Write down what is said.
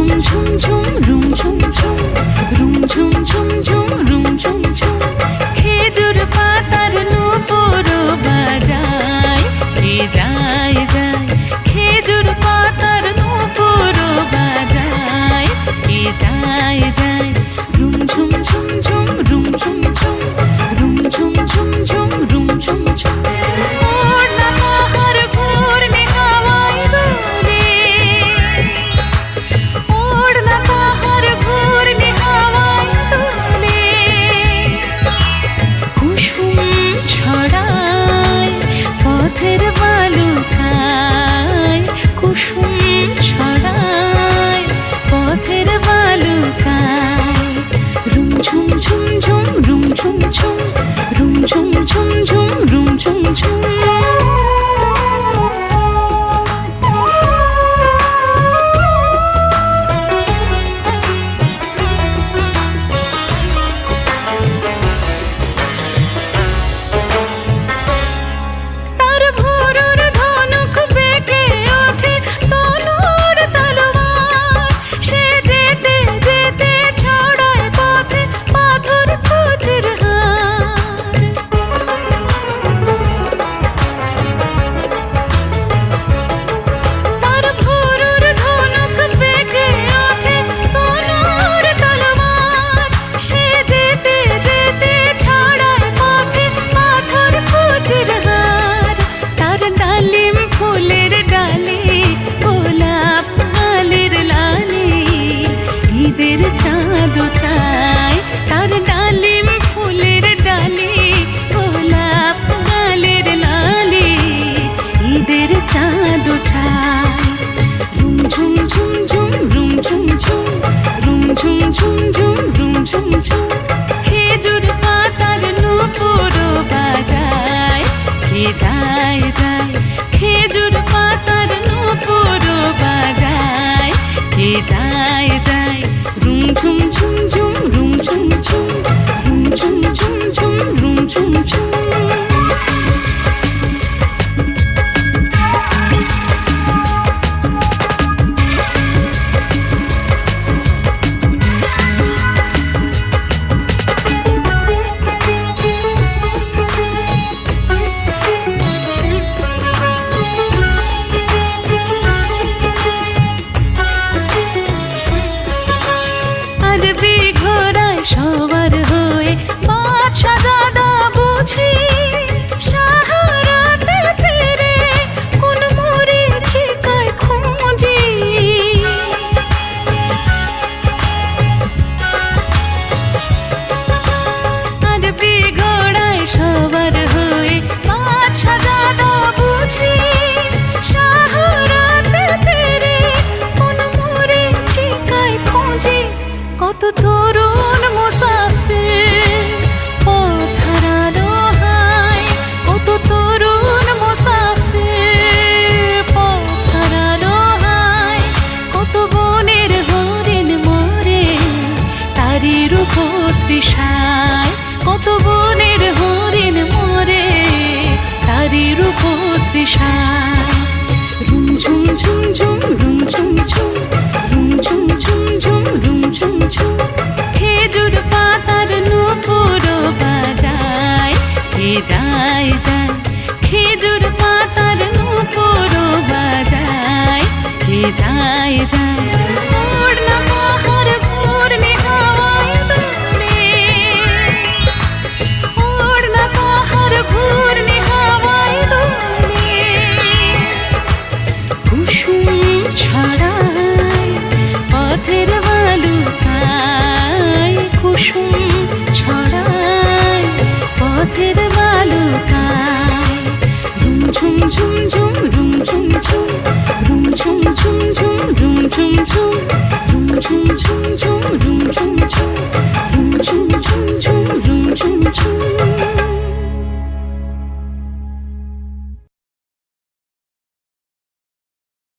ঝুম ঝুম ঝুম room ঝুম ঝুম room ঝুম ঝুম ঝুম room ঝুম ঝুম খেজুর পাতার নূপুর বাজায় কে যায় যায় খেজুর পাতার নূপুর বাজায় কে যায় যায় রুম ঝুম ঝুম ঝুম রুম ঝুম ঝুম রুম ঝুম ঝুম ঝুম রুম ঝুম ঝুম ওড়না তাহার ঘূর্ণি হাওয়ায় দোলে ওড়না তাহার ঘূর্ণি হাওয়ায় দোলে কুসুম ছড়ায় পথের বালুকায় কুসুম ছড়ায় পথের বালুকায় রুম ঝুম ঝুম ঝুম রুম ঝুম ঝুম রুম ঝুম ঝুম ঝুম রুম ঝুম ঝুম তার ভোরের ধনুক বেঁকে ওঠে তনুর তলোয়ার সে যেতে যেতে ছড়ায় পথে পাথর খোঁজের হার তার ভোরের ধনুক বেঁকে ওঠে তনুর তলোয়ার সে যেতে যেতে ছড়ায় পথে পাথর খোঁজের হার তার ডালিম ফুলের ডালে গোলাপ গালের লালে ঈদের চাঁদ চায় তার ডালিম ফুলের ডালে গোলাপ গালের লালে ঈদের চাঁদ চায় রুম ঝুম ঝুম ঝুম রুম ঝুম ঝুম রুম ঝুম ঝুম ঝুম রুম ঝুম ঝুম খেজুর পাতার নূপুর বাজায় কে যায় যায় খেজুর পাতার নূপুর বাজায় কে যায় যায় রুম ঝুম ঝুম ঝুম রুম ঝুম ঝুম রুম ঝুম ঝুম ঝুম রুম ঝুম ঝুম আরবি ঘোড়ায় সবার হয়ে বাদশা দাদা বুঝি সাহারাতে ফিরে কোন মরীচিকায় খুঁজি আরবি ঘোড়ায় সবার হয়ে বাদশা দাদা বুঝি সাহারাতে ফিরে কোন মরীচিকায় খুঁজি কত তরুণ মুসাফির পথ হারালো হায় কত তরুণ মুসাফির পথ হারালো হায় কত বনের হরিণ মরে তারই রূপ তৃষায় কত বনের হরিণ মরে তারই রূপ তৃষায় রুম ঝুম ঝুম ঝুম রুম ঝুম ঝুম রুম ঝুম ঝুম ঝুম রুম ঝুম ঝুম খেজুর পাতার নূপুর বাজায় কে যায় যায় খেজুর পাতার নূপুর বাজায় কে যায় যায় ওড়না তাহার ঘূর্ণি হাওয়ায় দোলে ওড়না তাহার ঘূর্ণি হাওয়ায় দোলে কুসুম ছড়ায় পথের বালুকায় কুসুম ছড়ায় পথের বালুকায় রুম ঝুম ঝুম ঝুম রুম ঝুম ঝুম রুম ঝুম ঝুম ঝুম রুম ঝুম ঝুম